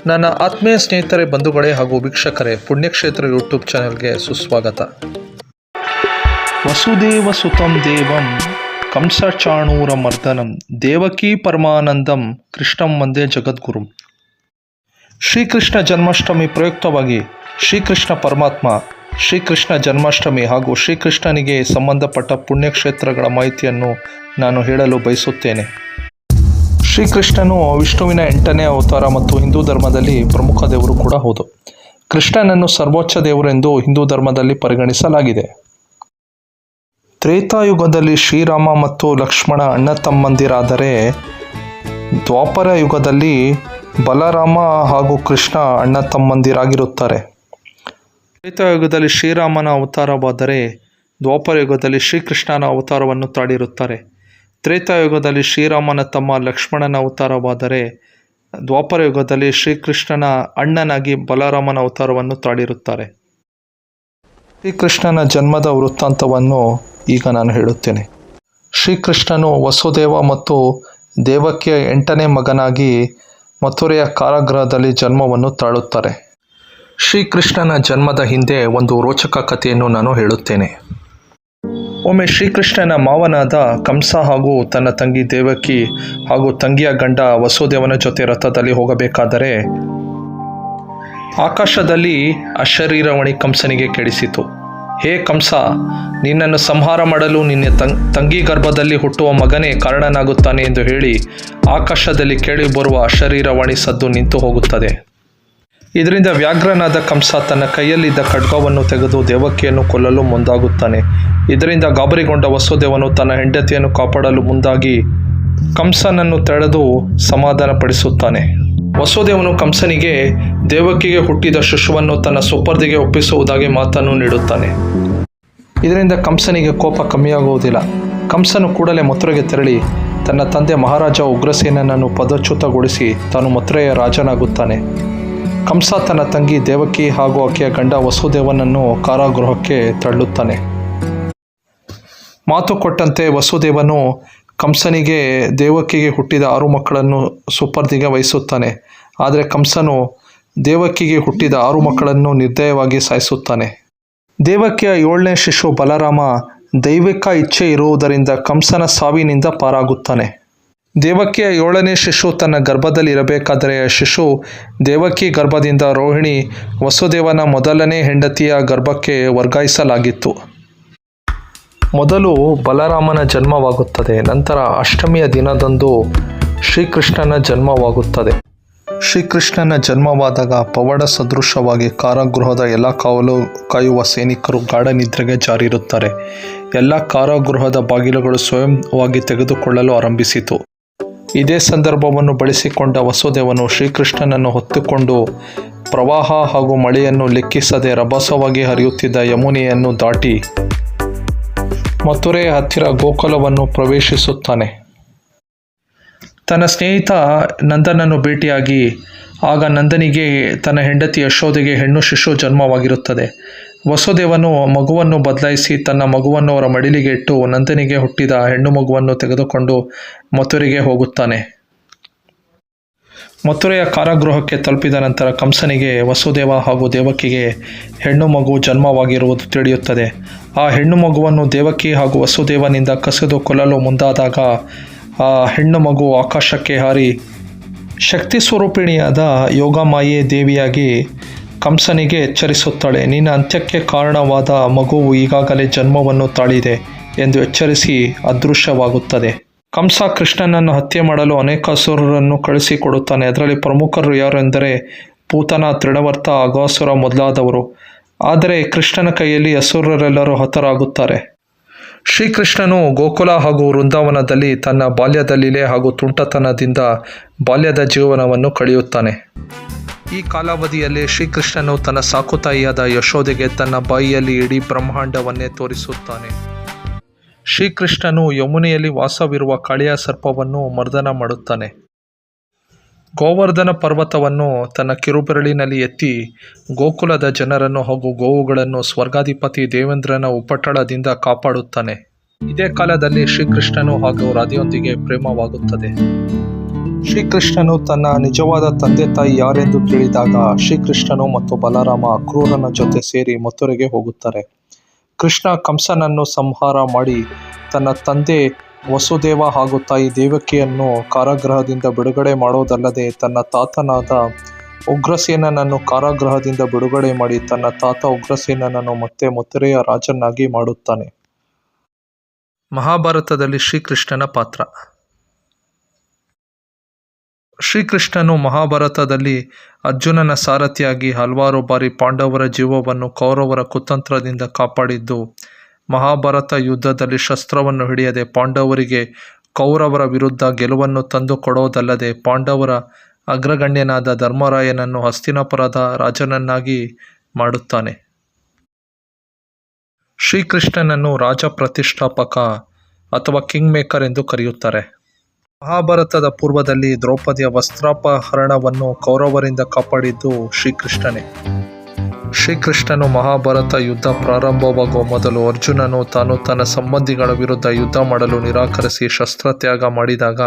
ನನ್ನ ಆತ್ಮೀಯ ಸ್ನೇಹಿತರೆ, ಬಂಧುಗಳೇ ಹಾಗೂ ವೀಕ್ಷಕರೇ, ಪುಣ್ಯಕ್ಷೇತ್ರ ಯೂಟ್ಯೂಬ್ ಚಾನೆಲ್ಗೆ ಸುಸ್ವಾಗತ. ವಸುದೇವ ಸುತಂ ದೇವಂ ಕಂಸಚಾಣೂರ ಮರ್ದನಂ ದೇವಕೀ ಪರಮಾನಂದಂ ಕೃಷ್ಣಂ ವಂದೇ ಜಗದ್ಗುರುಂ. ಶ್ರೀಕೃಷ್ಣ ಜನ್ಮಾಷ್ಟಮಿ ಪ್ರಯುಕ್ತವಾಗಿ ಶ್ರೀಕೃಷ್ಣ ಪರಮಾತ್ಮ, ಶ್ರೀಕೃಷ್ಣ ಜನ್ಮಾಷ್ಟಮಿ ಹಾಗೂ ಶ್ರೀಕೃಷ್ಣನಿಗೆ ಸಂಬಂಧಪಟ್ಟ ಪುಣ್ಯಕ್ಷೇತ್ರಗಳ ಮಾಹಿತಿಯನ್ನು ನಾನು ಹೇಳಲು ಬಯಸುತ್ತೇನೆ. ಶ್ರೀಕೃಷ್ಣನು ವಿಷ್ಣುವಿನ 8ನೇ ಅವತಾರ ಮತ್ತು ಹಿಂದೂ ಧರ್ಮದಲ್ಲಿ ಪ್ರಮುಖ ದೇವರು ಕೂಡ ಹೌದು. ಕೃಷ್ಣನನ್ನು ಸರ್ವೋಚ್ಚ ದೇವರೆಂದು ಹಿಂದೂ ಧರ್ಮದಲ್ಲಿ ಪರಿಗಣಿಸಲಾಗಿದೆ. ತ್ರೇತಾಯುಗದಲ್ಲಿ ಶ್ರೀರಾಮ ಮತ್ತು ಲಕ್ಷ್ಮಣ ಅಣ್ಣ ತಮ್ಮಂದಿರಾದರೆ, ದ್ವಾಪರ ಯುಗದಲ್ಲಿ ಬಲರಾಮ ಹಾಗೂ ಕೃಷ್ಣ ಅಣ್ಣ ತಮ್ಮಂದಿರಾಗಿರುತ್ತಾರೆ. ತ್ರೇತಾಯುಗದಲ್ಲಿ ಶ್ರೀರಾಮನ ಅವತಾರವಾದರೆ, ದ್ವಾಪರ ಯುಗದಲ್ಲಿ ಶ್ರೀಕೃಷ್ಣನ ಅವತಾರವನ್ನು ತಾಳಿರುತ್ತಾರೆ. ತ್ರೇತಾಯುಗದಲ್ಲಿ ಶ್ರೀರಾಮನ ತಮ್ಮ ಲಕ್ಷ್ಮಣನ ಅವತಾರವಾದರೆ, ದ್ವಾಪರ ಯುಗದಲ್ಲಿ ಶ್ರೀಕೃಷ್ಣನ ಅಣ್ಣನಾಗಿ ಬಲರಾಮನ ಅವತಾರವನ್ನು ತಾಳಿರುತ್ತಾರೆ. ಶ್ರೀಕೃಷ್ಣನ ಜನ್ಮದ ವೃತ್ತಾಂತವನ್ನು ಈಗ ನಾನು ಹೇಳುತ್ತೇನೆ. ಶ್ರೀಕೃಷ್ಣನು ವಸುದೇವ ಮತ್ತು ದೇವಕಿಯ 8ನೇ ಮಗನಾಗಿ ಮಥುರೆಯ ಕಾರಾಗೃಹದಲ್ಲಿ ಜನ್ಮವನ್ನು ತಾಳುತ್ತಾರೆ. ಶ್ರೀಕೃಷ್ಣನ ಜನ್ಮದ ಹಿಂದೆ ಒಂದು ರೋಚಕ ಕಥೆಯನ್ನು ನಾನು ಹೇಳುತ್ತೇನೆ. ಒಮ್ಮೆ ಶ್ರೀಕೃಷ್ಣನ ಮಾವನಾದ ಕಂಸ ಹಾಗೂ ತನ್ನ ತಂಗಿ ದೇವಕಿ ಹಾಗೂ ತಂಗಿಯ ಗಂಡ ವಸುದೇವನ ಜೊತೆ ರಥದಲ್ಲಿ ಹೋಗಬೇಕಾದರೆ, ಆಕಾಶದಲ್ಲಿ ಅಶರೀರವಾಣಿ ಕಂಸನಿಗೆ ಕೇಳಿಸಿತು. ಹೇ ಕಂಸ, ನಿನ್ನನ್ನು ಸಂಹಾರ ಮಾಡಲು ನಿನ್ನ ತಂಗಿ ಗರ್ಭದಲ್ಲಿ ಹುಟ್ಟುವ ಮಗನೇ ಕಾರಣನಾಗುತ್ತಾನೆ ಎಂದು ಹೇಳಿ ಆಕಾಶದಲ್ಲಿ ಕೇಳಿ ಬರುವ ಅಶರೀರವಾಣಿ ಸದ್ದು ನಿಂತು ಹೋಗುತ್ತದೆ. ಇದರಿಂದ ವ್ಯಾಘ್ರನಾದ ಕಂಸ ತನ್ನ ಕೈಯಲ್ಲಿದ್ದ ಖಡ್ಗವನ್ನು ತೆಗೆದು ದೇವಕಿಯನ್ನು ಕೊಲ್ಲಲು ಮುಂದಾಗುತ್ತಾನೆ. ಇದರಿಂದ ಗಾಬರಿಗೊಂಡ ವಸುದೇವನು ತನ್ನ ಹೆಂಡತಿಯನ್ನು ಕಾಪಾಡಲು ಮುಂದಾಗಿ ಕಂಸನನ್ನು ತಡೆದು ಸಮಾಧಾನಪಡಿಸುತ್ತಾನೆ. ವಸುದೇವನು ಕಂಸನಿಗೆ ದೇವಕಿಗೆ ಹುಟ್ಟಿದ ಶಿಶುವನ್ನು ತನ್ನ ಸುಪರ್ದಿಗೆ ಒಪ್ಪಿಸುವುದಾಗಿ ಮಾತನ್ನು ನೀಡುತ್ತಾನೆ. ಇದರಿಂದ ಕಂಸನಿಗೆ ಕೋಪ ಕಮ್ಮಿಯಾಗುವುದಿಲ್ಲ. ಕಂಸನು ಕೂಡಲೇ ಮಥುರೆಗೆ ತೆರಳಿ ತನ್ನ ತಂದೆ ಮಹಾರಾಜ ಉಗ್ರಸೇನನನ್ನು ಪದಚ್ಯುತಗೊಳಿಸಿ ತಾನು ಮಥುರೆಯ ರಾಜನಾಗುತ್ತಾನೆ. ಕಂಸ ತನ್ನ ತಂಗಿ ದೇವಕಿ ಹಾಗೂ ಆಕೆಯ ಗಂಡ ವಸುದೇವನನ್ನು ಕಾರಾಗೃಹಕ್ಕೆ ತಳ್ಳುತ್ತಾನೆ. ಮಾತು ಕೊಟ್ಟಂತೆ ವಸುದೇವನು ಕಂಸನಿಗೆ ದೇವಕಿಗೆ ಹುಟ್ಟಿದ 6 ಮಕ್ಕಳನ್ನು ಸುಪರ್ದಿಗೆ ವಹಿಸುತ್ತಾನೆ. ಆದರೆ ಕಂಸನು ದೇವಕಿಗೆ ಹುಟ್ಟಿದ 6 ಮಕ್ಕಳನ್ನು ನಿರ್ದಯವಾಗಿ ಸಾಯಿಸುತ್ತಾನೆ. ದೇವಕಿಯ 7ನೇ ಶಿಶು ಬಲರಾಮ ದೈವಿಕ ಇಚ್ಛೆ ಇರುವುದರಿಂದ ಕಂಸನ ಸಾವಿನಿಂದ ಪಾರಾಗುತ್ತಾನೆ. ದೇವಕಿಯ 7ನೇ ಶಿಶು ತನ್ನ ಗರ್ಭದಲ್ಲಿ ಇರಬೇಕಾದರೆ, ಶಿಶು ದೇವಕಿ ಗರ್ಭದಿಂದ ರೋಹಿಣಿ ವಸುದೇವನ ಮೊದಲನೇ ಹೆಂಡತಿಯ ಗರ್ಭಕ್ಕೆ ವರ್ಗಾಯಿಸಲಾಗಿತ್ತು. ಮೊದಲು ಬಲರಾಮನ ಜನ್ಮವಾಗುತ್ತದೆ. ನಂತರ ಅಷ್ಟಮಿಯ ದಿನದಂದು ಶ್ರೀಕೃಷ್ಣನ ಜನ್ಮವಾಗುತ್ತದೆ. ಶ್ರೀಕೃಷ್ಣನ ಜನ್ಮವಾದಾಗ ಪವಾಡ ಸದೃಶವಾಗಿ ಕಾರಾಗೃಹದ ಎಲ್ಲ ಕಾವಲು ಕಾಯುವ ಸೈನಿಕರು ಗಾಢ ನಿದ್ರೆಗೆ ಜಾರಿರುತ್ತಾರೆ. ಎಲ್ಲ ಕಾರಾಗೃಹದ ಬಾಗಿಲುಗಳು ಸ್ವಯಂವಾಗಿ ತೆಗೆದುಕೊಳ್ಳಲು ಆರಂಭಿಸಿತು. ಇದೇ ಸಂದರ್ಭವನ್ನು ಬಳಸಿಕೊಂಡ ವಸುದೇವನು ಶ್ರೀಕೃಷ್ಣನನ್ನು ಹೊತ್ತುಕೊಂಡು ಪ್ರವಾಹ ಹಾಗೂ ಮಳೆಯನ್ನು ಲೆಕ್ಕಿಸದೆ ರಭಸವಾಗಿ ಹರಿಯುತ್ತಿದ್ದ ಯಮುನೆಯನ್ನು ದಾಟಿ ಮಥುರೆಯ ಹತ್ತಿರ ಗೋಕುಲವನ್ನು ಪ್ರವೇಶಿಸುತ್ತಾನೆ. ತನ್ನ ಸ್ನೇಹಿತ ನಂದನನ್ನು ಭೇಟಿಯಾಗಿ, ಆಗ ನಂದನಿಗೆ ತನ್ನ ಹೆಂಡತಿ ಯಶೋದೆಗೆ ಹೆಣ್ಣು ಶಿಶು ಜನ್ಮವಾಗಿರುತ್ತದೆ. ವಸುದೇವನು ಮಗುವನ್ನು ಬದಲಾಯಿಸಿ ತನ್ನ ಮಗುವನ್ನು ಅವರ ಮಡಿಲಿಗೆ ಇಟ್ಟು ನಂದನಿಗೆ ಹುಟ್ಟಿದ ಹೆಣ್ಣು ಮಗುವನ್ನು ತೆಗೆದುಕೊಂಡು ಮಥುರೆಗೆ ಹೋಗುತ್ತಾನೆ. ಮಥುರೆಯ ಕಾರಾಗೃಹಕ್ಕೆ ತಲುಪಿದ ನಂತರ ಕಂಸನಿಗೆ ವಸುದೇವ ಹಾಗೂ ದೇವಕಿಗೆ ಹೆಣ್ಣು ಮಗು ಜನ್ಮವಾಗಿರುವುದು ತಿಳಿಯುತ್ತದೆ. ಆ ಹೆಣ್ಣು ಮಗುವನ್ನು ದೇವಕಿ ಹಾಗೂ ವಸುದೇವನಿಂದ ಕಸಿದು ಕೊಲ್ಲಲು ಮುಂದಾದಾಗ ಆ ಹೆಣ್ಣು ಮಗು ಆಕಾಶಕ್ಕೆ ಹಾರಿ ಶಕ್ತಿ ಸ್ವರೂಪಿಣಿಯಾದ ಯೋಗಮಾಯೆ ದೇವಿಯಾಗಿ ಕಂಸನಿಗೆ ಎಚ್ಚರಿಸುತ್ತಾಳೆ. ನಿನ್ನ ಅಂತ್ಯಕ್ಕೆ ಕಾರಣವಾದ ಮಗುವು ಈಗಾಗಲೇ ಜನ್ಮವನ್ನು ತಾಳಿದೆ ಎಂದು ಎಚ್ಚರಿಸಿ ಅದೃಶ್ಯವಾಗುತ್ತದೆ. ಕಂಸ ಕೃಷ್ಣನನ್ನು ಹತ್ಯೆ ಮಾಡಲು ಅನೇಕ ಅಸುರರನ್ನು ಕಳಿಸಿಕೊಡುತ್ತಾನೆ. ಅದರಲ್ಲಿ ಪ್ರಮುಖರು ಯಾರೆಂದರೆ ಪೂತನ, ತೃಣವರ್ತ, ಅಘಾಸುರ ಮೊದಲಾದವರು. ಆದರೆ ಕೃಷ್ಣನ ಕೈಯಲ್ಲಿ ಅಸುರರೆಲ್ಲರೂ ಹತರಾಗುತ್ತಾರೆ. ಶ್ರೀಕೃಷ್ಣನು ಗೋಕುಲ ಹಾಗೂ ವೃಂದಾವನದಲ್ಲಿ ತನ್ನ ಬಾಲ್ಯದ ಲೀಲೆ ಹಾಗೂ ತುಂಟತನದಿಂದ ಬಾಲ್ಯದ ಜೀವನವನ್ನು ಕಳೆಯುತ್ತಾನೆ. ಈ ಕಾಲಾವಧಿಯಲ್ಲಿ ಶ್ರೀಕೃಷ್ಣನು ತನ್ನ ಸಾಕುತಾಯಿಯಾದ ಯಶೋದೆಗೆ ತನ್ನ ಬಾಯಿಯಲ್ಲಿ ಇಡೀ ಬ್ರಹ್ಮಾಂಡವನ್ನೇ ತೋರಿಸುತ್ತಾನೆ. ಶ್ರೀಕೃಷ್ಣನು ಯಮುನೆಯಲ್ಲಿ ವಾಸವಿರುವ ಕಾಳಿಯ ಸರ್ಪವನ್ನು ಮರ್ದನ ಮಾಡುತ್ತಾನೆ. ಗೋವರ್ಧನ ಪರ್ವತವನ್ನು ತನ್ನ ಕಿರುಬೆರಳಿನಲ್ಲಿ ಎತ್ತಿ ಗೋಕುಲದ ಜನರನ್ನು ಹಾಗೂ ಗೋವುಗಳನ್ನು ಸ್ವರ್ಗಾಧಿಪತಿ ದೇವೇಂದ್ರನ ಉಪಟಳದಿಂದ ಕಾಪಾಡುತ್ತಾನೆ. ಇದೇ ಕಾಲದಲ್ಲಿ ಶ್ರೀಕೃಷ್ಣನು ಹಾಗೂ ರಾಧೆಯೊಂದಿಗೆ ಪ್ರೇಮವಾಗುತ್ತದೆ. ಶ್ರೀಕೃಷ್ಣನು ತನ್ನ ನಿಜವಾದ ತಂದೆ ತಾಯಿ ಯಾರೆಂದು ತಿಳಿದಾಗ ಶ್ರೀಕೃಷ್ಣನು ಮತ್ತು ಬಲರಾಮ ಕ್ರೂರನ ಜೊತೆ ಸೇರಿ ಮಥುರೆಗೆ ಹೋಗುತ್ತಾರೆ. ಕೃಷ್ಣ ಕಂಸನನ್ನು ಸಂಹಾರ ಮಾಡಿ ತನ್ನ ತಂದೆ ವಸುದೇವ ಹಾಗೂ ತಾಯಿ ದೇವಕಿಯನ್ನು ಕಾರಾಗೃಹದಿಂದ ಬಿಡುಗಡೆ ಮಾಡೋದಲ್ಲದೆ ತನ್ನ ತಾತನಾದ ಉಗ್ರಸೇನನನ್ನು ಕಾರಾಗೃಹದಿಂದ ಬಿಡುಗಡೆ ಮಾಡಿ ತನ್ನ ತಾತ ಉಗ್ರಸೇನನನ್ನು ಮತ್ತೆ ಮಥುರೆಯ ರಾಜನಾಗಿ ಮಾಡುತ್ತಾನೆ. ಮಹಾಭಾರತದಲ್ಲಿ ಶ್ರೀಕೃಷ್ಣನ ಪಾತ್ರ. ಶ್ರೀಕೃಷ್ಣನು ಮಹಾಭಾರತದಲ್ಲಿ ಅರ್ಜುನನ ಸಾರಥಿಯಾಗಿ ಹಲವಾರು ಬಾರಿ ಪಾಂಡವರ ಜೀವವನ್ನು ಕೌರವರ ಕುತಂತ್ರದಿಂದ ಕಾಪಾಡಿದ್ದು, ಮಹಾಭಾರತ ಯುದ್ಧದಲ್ಲಿ ಶಸ್ತ್ರವನ್ನು ಹಿಡಿಯದೆ ಪಾಂಡವರಿಗೆ ಕೌರವರ ವಿರುದ್ಧ ಗೆಲುವನ್ನು ತಂದು ಕೊಡೋದಲ್ಲದೆ ಪಾಂಡವರ ಅಗ್ರಗಣ್ಯನಾದ ಧರ್ಮರಾಯನನ್ನು ಹಸ್ತಿನಾಪುರದ ರಾಜನನ್ನಾಗಿ ಮಾಡುತ್ತಾನೆ. ಶ್ರೀಕೃಷ್ಣನನ್ನು ರಾಜ ಪ್ರತಿಷ್ಠಾಪಕ ಅಥವಾ ಕಿಂಗ್ ಮೇಕರ್ ಎಂದು ಕರೆಯುತ್ತಾರೆ. ಮಹಾಭಾರತದ ಪೂರ್ವದಲ್ಲಿ ದ್ರೌಪದಿಯ ವಸ್ತ್ರಾಪಹರಣವನ್ನು ಕೌರವರಿಂದ ಕಾಪಾಡಿದ್ದು ಶ್ರೀಕೃಷ್ಣನೇ. ಶ್ರೀಕೃಷ್ಣನು ಮಹಾಭಾರತ ಯುದ್ಧ ಪ್ರಾರಂಭವಾಗುವ ಮೊದಲು ಅರ್ಜುನನು ತಾನು ತನ್ನ ಸಂಬಂಧಿಗಳ ವಿರುದ್ಧ ಯುದ್ಧ ಮಾಡಲು ನಿರಾಕರಿಸಿ ಶಸ್ತ್ರತ್ಯಾಗ ಮಾಡಿದಾಗ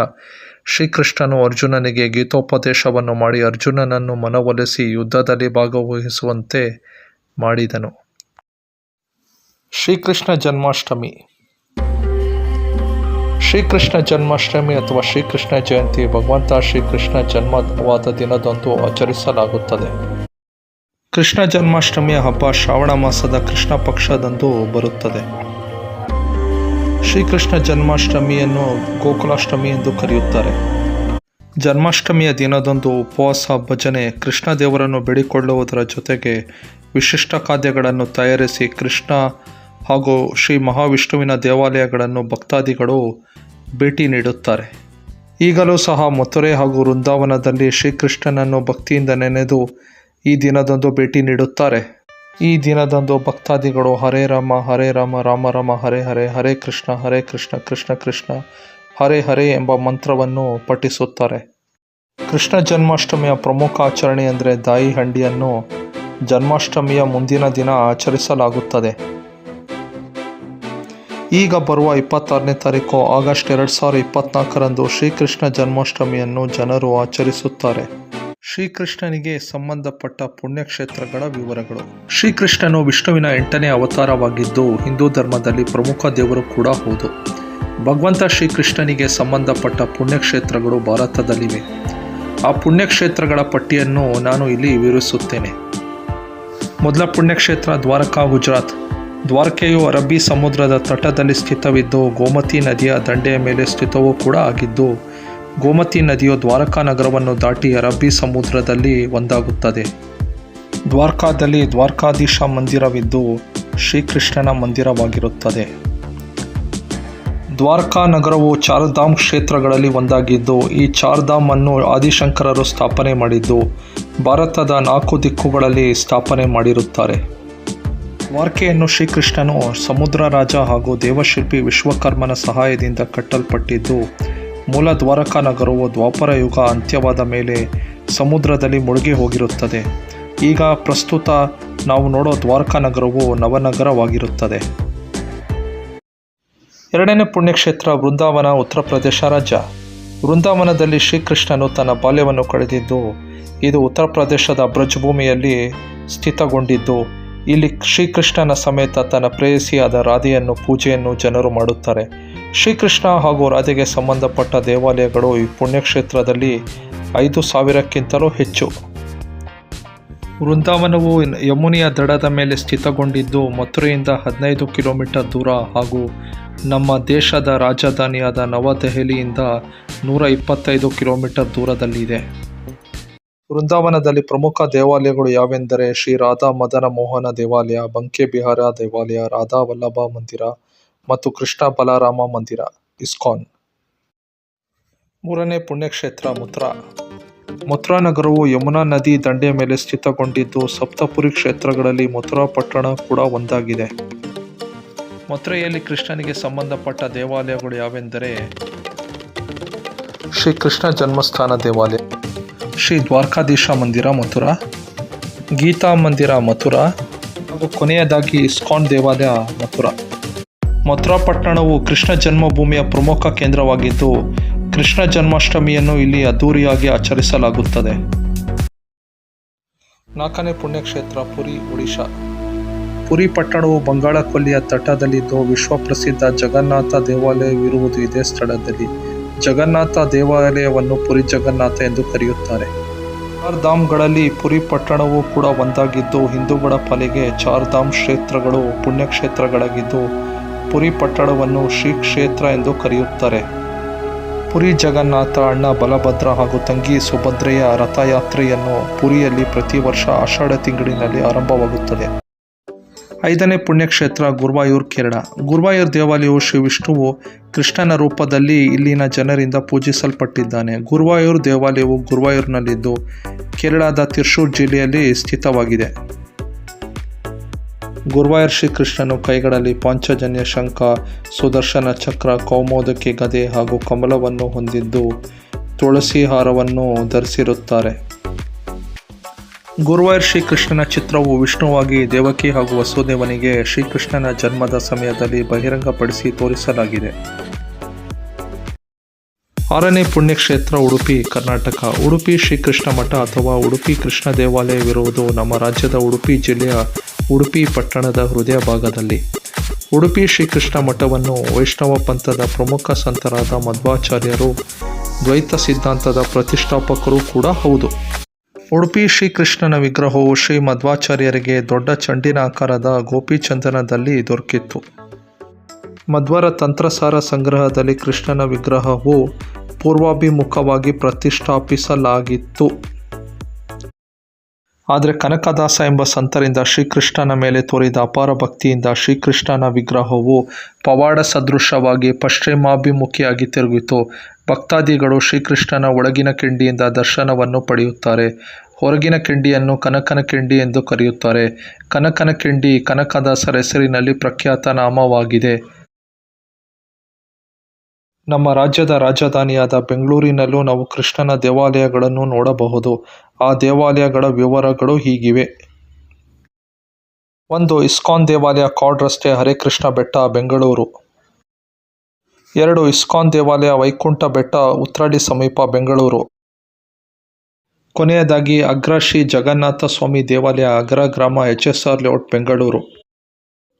ಶ್ರೀಕೃಷ್ಣನು ಅರ್ಜುನನಿಗೆ ಗೀತೋಪದೇಶವನ್ನು ಮಾಡಿ ಅರ್ಜುನನನ್ನು ಮನವೊಲಿಸಿ ಯುದ್ಧದಲ್ಲಿ ಭಾಗವಹಿಸುವಂತೆ ಮಾಡಿದನು. ಶ್ರೀಕೃಷ್ಣ ಜನ್ಮಾಷ್ಟಮಿ. ಶ್ರೀಕೃಷ್ಣ ಜನ್ಮಾಷ್ಟಮಿ ಅಥವಾ ಶ್ರೀಕೃಷ್ಣ ಜಯಂತಿ ಭಗವಂತ ಶ್ರೀಕೃಷ್ಣ ಜನ್ಮವಾದ ದಿನದಂದು ಆಚರಿಸಲಾಗುತ್ತದೆ. ಕೃಷ್ಣ ಜನ್ಮಾಷ್ಟಮಿಯ ಹಬ್ಬ ಶ್ರಾವಣ ಮಾಸದ ಕೃಷ್ಣ ಪಕ್ಷದಂದು ಬರುತ್ತದೆ. ಶ್ರೀಕೃಷ್ಣ ಜನ್ಮಾಷ್ಟಮಿಯನ್ನು ಗೋಕುಲಾಷ್ಟಮಿ ಎಂದು ಕರೆಯುತ್ತಾರೆ. ಜನ್ಮಾಷ್ಟಮಿಯ ದಿನದಂದು ಉಪವಾಸ, ಭಜನೆ, ಕೃಷ್ಣ ದೇವರನ್ನು ಬೇಡಿಕೊಳ್ಳುವುದರ ಜೊತೆಗೆ ವಿಶಿಷ್ಟ ಖಾದ್ಯಗಳನ್ನು ತಯಾರಿಸಿ ಕೃಷ್ಣ ಹಾಗೂ ಶ್ರೀ ಮಹಾವಿಷ್ಣುವಿನ ದೇವಾಲಯಗಳನ್ನು ಭಕ್ತಾದಿಗಳು ಭೇಟಿ ನೀಡುತ್ತಾರೆ. ಈಗಲೂ ಸಹ ಮಥುರೆ ಹಾಗೂ ವೃಂದಾವನದಲ್ಲಿ ಶ್ರೀಕೃಷ್ಣನನ್ನು ಭಕ್ತಿಯಿಂದ ನೆನೆದು ಈ ದಿನದಂದು ಭೇಟಿ ನೀಡುತ್ತಾರೆ. ಈ ದಿನದಂದು ಭಕ್ತಾದಿಗಳು ಹರೇ ರಾಮ ರಾಮ ರಾಮ ಹರೇ ಹರೇ, ಹರೇ ಕೃಷ್ಣ ಕೃಷ್ಣ ಕೃಷ್ಣ ಹರೇ ಹರೇ ಎಂಬ ಮಂತ್ರವನ್ನು ಪಠಿಸುತ್ತಾರೆ. ಕೃಷ್ಣ ಜನ್ಮಾಷ್ಟಮಿಯ ಪ್ರಮುಖ ಆಚರಣೆ ಅಂದರೆ ದಾಯಿ ಹಂಡಿಯನ್ನು ಜನ್ಮಾಷ್ಟಮಿಯ ಮುಂದಿನ ದಿನ ಆಚರಿಸಲಾಗುತ್ತದೆ. ಈಗ ಬರುವ 26ನೇ ತಾರೀಕು ಆಗಸ್ಟ್ 2024ರಂದು ಶ್ರೀಕೃಷ್ಣ ಜನ್ಮಾಷ್ಟಮಿಯನ್ನು ಜನರು ಆಚರಿಸುತ್ತಾರೆ. ಶ್ರೀಕೃಷ್ಣನಿಗೆ ಸಂಬಂಧಪಟ್ಟ ಪುಣ್ಯಕ್ಷೇತ್ರಗಳ ವಿವರಗಳು. ಶ್ರೀಕೃಷ್ಣನು ವಿಷ್ಣುವಿನ 8ನೇ ಅವತಾರವಾಗಿದ್ದು ಹಿಂದೂ ಧರ್ಮದಲ್ಲಿ ಪ್ರಮುಖ ದೇವರು ಕೂಡ ಹೌದು. ಭಗವಂತ ಶ್ರೀಕೃಷ್ಣನಿಗೆ ಸಂಬಂಧಪಟ್ಟ ಪುಣ್ಯಕ್ಷೇತ್ರಗಳು ಭಾರತದಲ್ಲಿವೆ. ಆ ಪುಣ್ಯಕ್ಷೇತ್ರಗಳ ಪಟ್ಟಿಯನ್ನು ನಾನು ಇಲ್ಲಿ ವಿವರಿಸುತ್ತೇನೆ. ಮೊದಲ ಪುಣ್ಯಕ್ಷೇತ್ರ ದ್ವಾರಕಾ, ಗುಜರಾತ್. ದ್ವಾರಕೆಯು ಅರಬ್ಬಿ ಸಮುದ್ರದ ತಟದಲ್ಲಿ ಸ್ಥಿತವಿದ್ದು ಗೋಮತಿ ನದಿಯ ದಂಡೆಯ ಮೇಲೆ ಸ್ಥಿತವೂ ಕೂಡ ಆಗಿದ್ದು, ಗೋಮತಿ ನದಿಯು ದ್ವಾರಕಾ ನಗರವನ್ನು ದಾಟಿ ಅರಬ್ಬಿ ಸಮುದ್ರದಲ್ಲಿ ಒಂದಾಗುತ್ತದೆ. ದ್ವಾರಕಾದಲ್ಲಿ ದ್ವಾರಕಾಧೀಶ ಮಂದಿರವಿದ್ದು ಶ್ರೀಕೃಷ್ಣನ ಮಂದಿರವಾಗಿರುತ್ತದೆ. ದ್ವಾರಕಾ ನಗರವು ಚಾರ್ಧಾಮ್ ಕ್ಷೇತ್ರಗಳಲ್ಲಿ ಒಂದಾಗಿದ್ದು ಈ ಚಾರ್ಧಾಮ್ ಅನ್ನು ಆದಿಶಂಕರರು ಸ್ಥಾಪನೆ ಮಾಡಿದ್ದು ಭಾರತದ 4 ದಿಕ್ಕುಗಳಲ್ಲಿ ಸ್ಥಾಪನೆ ಮಾಡಿರುತ್ತಾರೆ. ದ್ವಾರಕೆಯನ್ನು ಶ್ರೀಕೃಷ್ಣನು ಸಮುದ್ರ ರಾಜ ಹಾಗೂ ದೇವಶಿಲ್ಪಿ ವಿಶ್ವಕರ್ಮನ ಸಹಾಯದಿಂದ ಕಟ್ಟಲ್ಪಟ್ಟಿದ್ದು, ಮೂಲ ದ್ವಾರಕಾ ನಗರವು ದ್ವಾಪರ ಯುಗ ಅಂತ್ಯವಾದ ಮೇಲೆ ಸಮುದ್ರದಲ್ಲಿ ಮುಳುಗಿ ಹೋಗಿರುತ್ತದೆ. ಈಗ ಪ್ರಸ್ತುತ ನಾವು ನೋಡೋ ದ್ವಾರಕಾ ನಗರವು ನವನಗರವಾಗಿರುತ್ತದೆ. 2ನೇ ಪುಣ್ಯಕ್ಷೇತ್ರ ವೃಂದಾವನ, ಉತ್ತರ ಪ್ರದೇಶ ರಾಜ್ಯ. ವೃಂದಾವನದಲ್ಲಿ ಶ್ರೀಕೃಷ್ಣನು ತನ್ನ ಬಾಲ್ಯವನ್ನು ಕಳೆದಿದ್ದು, ಇದು ಉತ್ತರ ಪ್ರದೇಶದ ಬ್ರಜ್ ಭೂಮಿಯಲ್ಲಿ ಸ್ಥಿತಗೊಂಡಿದ್ದು, ಇಲ್ಲಿ ಶ್ರೀಕೃಷ್ಣನ ಸಮೇತ ತನ್ನ ಪ್ರೇಯಸಿಯಾದ ರಾಧೆಯನ್ನು ಪೂಜೆಯನ್ನು ಜನರು ಮಾಡುತ್ತಾರೆ. ಶ್ರೀಕೃಷ್ಣ ಹಾಗೂ ರಾಧೆಗೆ ಸಂಬಂಧಪಟ್ಟ ದೇವಾಲಯಗಳು ಈ ಪುಣ್ಯಕ್ಷೇತ್ರದಲ್ಲಿ 5,000ಕ್ಕಿಂತಲೂ ಹೆಚ್ಚು. ವೃಂದಾವನವು ಯಮುನೆಯ ದಡದ ಮೇಲೆ ಸ್ಥಿತಗೊಂಡಿದ್ದು ಮಥುರೆಯಿಂದ 15 ಕಿಲೋಮೀಟರ್ ದೂರ ಹಾಗೂ ನಮ್ಮ ದೇಶದ ರಾಜಧಾನಿಯಾದ ನವದೆಹಲಿಯಿಂದ 125 ಕಿಲೋಮೀಟರ್ ದೂರದಲ್ಲಿದೆ. ವೃಂದಾವನದಲ್ಲಿ ಪ್ರಮುಖ ದೇವಾಲಯಗಳು ಯಾವೆಂದರೆ ಶ್ರೀ ರಾಧಾ ಮದನ ಮೋಹನ ದೇವಾಲಯ, ಬಂಕೆ ಬಿಹಾರ ದೇವಾಲಯ, ರಾಧಾ ವಲ್ಲಭ ಮಂದಿರ ಮತ್ತು ಕೃಷ್ಣ ಬಲರಾಮ ಮಂದಿರ, ಇಸ್ಕಾನ್. 3ನೇ ಪುಣ್ಯಕ್ಷೇತ್ರ ಮಥುರಾ. ಮಥುರಾ ನಗರವು ಯಮುನಾ ನದಿ ದಂಡೆಯ ಮೇಲೆ ಸ್ಥಿತಗೊಂಡಿದ್ದು ಸಪ್ತಪುರಿ ಕ್ಷೇತ್ರಗಳಲ್ಲಿ ಮಥುರಾ ಪಟ್ಟಣ ಕೂಡ ಒಂದಾಗಿದೆ. ಮಥುರೆಯಲ್ಲಿ ಕೃಷ್ಣನಿಗೆ ಸಂಬಂಧಪಟ್ಟ ದೇವಾಲಯಗಳು ಯಾವೆಂದರೆ ಶ್ರೀ ಕೃಷ್ಣ ಜನ್ಮಸ್ಥಾನ ದೇವಾಲಯ, ಶ್ರೀ ದ್ವಾರಕಾಧೀಶ ಮಂದಿರ ಮಥುರಾ, ಗೀತಾ ಮಂದಿರ ಮಥುರಾ ಹಾಗೂ ಕೊನೆಯದಾಗಿ ಇಸ್ಕಾನ್ ದೇವಾಲಯ ಮಥುರಾ. ಮಥುರಾ ಪಟ್ಟಣವು ಕೃಷ್ಣ ಜನ್ಮಭೂಮಿಯ ಪ್ರಮುಖ ಕೇಂದ್ರವಾಗಿದ್ದು ಕೃಷ್ಣ ಜನ್ಮಾಷ್ಟಮಿಯನ್ನು ಇಲ್ಲಿ ಅದ್ದೂರಿಯಾಗಿ ಆಚರಿಸಲಾಗುತ್ತದೆ. 4ನೇ ಪುಣ್ಯಕ್ಷೇತ್ರ ಪುರಿ, ಒಡಿಶಾ. ಪುರಿ ಪಟ್ಟಣವು ಬಂಗಾಳ ಕೊಲ್ಲಿಯ ತಟದಲ್ಲಿದ್ದು ವಿಶ್ವಪ್ರಸಿದ್ಧ ಜಗನ್ನಾಥ ದೇವಾಲಯವಿರುವುದು ಇದೇ ಸ್ಥಳದಲ್ಲಿ. ಜಗನ್ನಾಥ ದೇವಾಲಯವನ್ನು ಪುರಿ ಜಗನ್ನಾಥ ಎಂದು ಕರೆಯುತ್ತಾರೆ. 4 ಧಾಮ್ಗಳಲ್ಲಿ ಪುರಿ ಪಟ್ಟಣವು ಕೂಡ ಒಂದಾಗಿದ್ದು, ಹಿಂದೂಗಳ ಪಾಲಿಗೆ 4 ಧಾಮ್ ಕ್ಷೇತ್ರಗಳು ಪುಣ್ಯಕ್ಷೇತ್ರಗಳಾಗಿದ್ದು, ಪುರಿ ಪಟ್ಟಣವನ್ನು ಶ್ರೀ ಕ್ಷೇತ್ರ ಎಂದು ಕರೆಯುತ್ತಾರೆ. ಪುರಿ ಜಗನ್ನಾಥ ಅಣ್ಣ ಬಲಭದ್ರ ಹಾಗೂ ತಂಗಿ ಸುಭದ್ರೆಯ ರಥಯಾತ್ರೆಯನ್ನು ಪುರಿಯಲ್ಲಿ ಪ್ರತಿ ವರ್ಷ ಆಷಾಢ ತಿಂಗಳಿನಲ್ಲಿ ಆರಂಭವಾಗುತ್ತದೆ. 5ನೇ ಪುಣ್ಯಕ್ಷೇತ್ರ ಗುರುವಾಯೂರ್, ಕೇರಳ. ಗುರುವಾಯೂರ್ ದೇವಾಲಯವು ಶ್ರೀ ವಿಷ್ಣುವು ಕೃಷ್ಣನ ರೂಪದಲ್ಲಿ ಇಲ್ಲಿನ ಜನರಿಂದ ಪೂಜಿಸಲ್ಪಟ್ಟಿದ್ದಾನೆ. ಗುರುವಾಯೂರ್ ದೇವಾಲಯವು ಗುರುವಾಯೂರಿನಲ್ಲಿದ್ದು ಕೇರಳದ ತಿರ್ಶೂರ್ ಜಿಲ್ಲೆಯಲ್ಲಿ ಸ್ಥಿತವಾಗಿದೆ. ಗುರುವಾಯೂರ್ ಶ್ರೀಕೃಷ್ಣನು ಕೈಗಳಲ್ಲಿ ಪಾಂಚಜನ್ಯ ಶಂಖ, ಸುದರ್ಶನ ಚಕ್ರ, ಕೌಮೋದಕಿ ಗದೆ ಹಾಗೂ ಕಮಲವನ್ನು ಹೊಂದಿದ್ದು ತುಳಸಿ ಹಾರವನ್ನು ಧರಿಸಿರುತ್ತಾರೆ. ಗುರುವಾಯೂರ್ ಶ್ರೀಕೃಷ್ಣನ ಚಿತ್ರವು ವಿಷ್ಣುವಾಗಿ ದೇವಕಿ ಹಾಗೂ ವಸುದೇವನಿಗೆ ಶ್ರೀಕೃಷ್ಣನ ಜನ್ಮದ ಸಮಯದಲ್ಲಿ ಬಹಿರಂಗಪಡಿಸಿ ತೋರಿಸಲಾಗಿದೆ. 6ನೇ ಪುಣ್ಯಕ್ಷೇತ್ರ ಉಡುಪಿ, ಕರ್ನಾಟಕ. ಉಡುಪಿ ಶ್ರೀಕೃಷ್ಣ ಮಠ ಅಥವಾ ಉಡುಪಿ ಕೃಷ್ಣ ದೇವಾಲಯವಿರುವುದು ನಮ್ಮ ರಾಜ್ಯದ ಉಡುಪಿ ಜಿಲ್ಲೆಯ ಉಡುಪಿ ಪಟ್ಟಣದ ಹೃದಯ ಭಾಗದಲ್ಲಿ. ಉಡುಪಿ ಶ್ರೀಕೃಷ್ಣ ಮಠವನ್ನು ವೈಷ್ಣವ ಪಂಥದ ಪ್ರಮುಖ ಸಂತರಾದ ಮಧ್ವಾಚಾರ್ಯರು ದ್ವೈತ ಸಿದ್ಧಾಂತದ ಪ್ರತಿಷ್ಠಾಪಕರು ಕೂಡ ಹೌದು. ಉಡುಪಿ ಶ್ರೀಕೃಷ್ಣನ ವಿಗ್ರಹವು ಶ್ರೀ ಮಧ್ವಾಚಾರ್ಯರಿಗೆ ದೊಡ್ಡ ಚಂಡಿನ ಆಕಾರದ ಗೋಪಿಚಂದನದಲ್ಲಿ ದೊರಕಿತ್ತು. ಮಧ್ವರ ತಂತ್ರಸಾರ ಸಂಗ್ರಹದಲ್ಲಿ ಕೃಷ್ಣನ ವಿಗ್ರಹವು ಪೂರ್ವಾಭಿಮುಖವಾಗಿ ಪ್ರತಿಷ್ಠಾಪಿಸಲಾಗಿತ್ತು. ಆದರೆ ಕನಕದಾಸ ಎಂಬ ಸಂತರಿಂದ ಶ್ರೀಕೃಷ್ಣನ ಮೇಲೆ ತೋರಿದ ಅಪಾರ ಭಕ್ತಿಯಿಂದ ಶ್ರೀಕೃಷ್ಣನ ವಿಗ್ರಹವು ಪವಾಡ ಸದೃಶವಾಗಿ ಪಶ್ಚಿಮಾಭಿಮುಖಿಯಾಗಿ ತಿರುಗಿತು. ಭಕ್ತಾದಿಗಳು ಶ್ರೀಕೃಷ್ಣನ ಒಳಗಿನ ಕಿಂಡಿಯಿಂದ ದರ್ಶನವನ್ನು ಪಡೆಯುತ್ತಾರೆ. ಹೊರಗಿನ ಕಿಂಡಿಯನ್ನು ಕನಕನ ಕಿಂಡಿ ಎಂದು ಕರೆಯುತ್ತಾರೆ. ಕನಕನ ಕಿಂಡಿ ಕನಕದಾಸರ ಹೆಸರಿನಲ್ಲಿ ಪ್ರಖ್ಯಾತ ನಾಮವಾಗಿದೆ. ನಮ್ಮ ರಾಜ್ಯದ ರಾಜಧಾನಿಯಾದ ಬೆಂಗಳೂರಿನಲ್ಲೂ ನಾವು ಕೃಷ್ಣನ ದೇವಾಲಯಗಳನ್ನು ನೋಡಬಹುದು. ಆ ದೇವಾಲಯಗಳ ವಿವರಗಳು ಹೀಗಿವೆ. 1. ಇಸ್ಕಾನ್ ದೇವಾಲಯ, ಕಾರ್ಡ್ ರಸ್ತೆ, ಹರೇ ಕೃಷ್ಣ ಬೆಟ್ಟ, ಬೆಂಗಳೂರು. 2. ಇಸ್ಕಾನ್ ದೇವಾಲಯ, ವೈಕುಂಠ ಬೆಟ್ಟ, ಉತ್ರಳ್ಳಿ ಸಮೀಪ, ಬೆಂಗಳೂರು. ಕೊನೆಯದಾಗಿ ಅಗ್ರ ಶ್ರೀ ಜಗನ್ನಾಥ ಸ್ವಾಮಿ ದೇವಾಲಯ, ಅಗ್ರ ಗ್ರಾಮ, HSR ಲೇಔಟ್, ಬೆಂಗಳೂರು.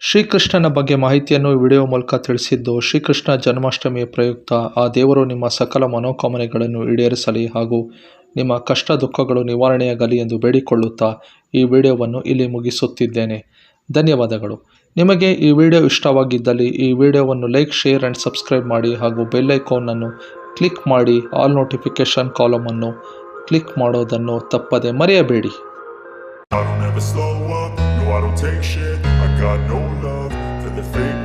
ಶ್ರೀಕೃಷ್ಣನ ಬಗ್ಗೆ ಮಾಹಿತಿಯನ್ನು ವಿಡಿಯೋ ಮೂಲಕ ತಿಳಿಸಿದ್ದು, ಶ್ರೀಕೃಷ್ಣ ಜನ್ಮಾಷ್ಟಮಿಯ ಪ್ರಯುಕ್ತ ಆ ದೇವರು ನಿಮ್ಮ ಸಕಲ ಮನೋಕಾಮನೆಗಳನ್ನು ಈಡೇರಿಸಲಿ ಹಾಗೂ ನಿಮ್ಮ ಕಷ್ಟ ದುಃಖಗಳು ನಿವಾರಣೆಯಾಗಲಿ ಎಂದು ಬೇಡಿಕೊಳ್ಳುತ್ತಾ ಈ ವಿಡಿಯೋವನ್ನು ಇಲ್ಲಿ ಮುಗಿಸುತ್ತಿದ್ದೇನೆ. ಧನ್ಯವಾದಗಳು. ನಿಮಗೆ ಈ ವಿಡಿಯೋ ಇಷ್ಟವಾಗಿದ್ದಲ್ಲಿ ಈ ವಿಡಿಯೋವನ್ನು ಲೈಕ್, ಶೇರ್ ಆ್ಯಂಡ್ ಸಬ್ಸ್ಕ್ರೈಬ್ ಮಾಡಿ ಹಾಗೂ ಬೆಲ್ ಐಕಾನನ್ನು ಕ್ಲಿಕ್ ಮಾಡಿ ಆಲ್ ನೋಟಿಫಿಕೇಷನ್ ಕಾಲಮನ್ನು ಕ್ಲಿಕ್ ಮಾಡೋದನ್ನು ತಪ್ಪದೆ ಮರೆಯಬೇಡಿ. I don't ever slow up, no I don't take shit, I got no love for the fake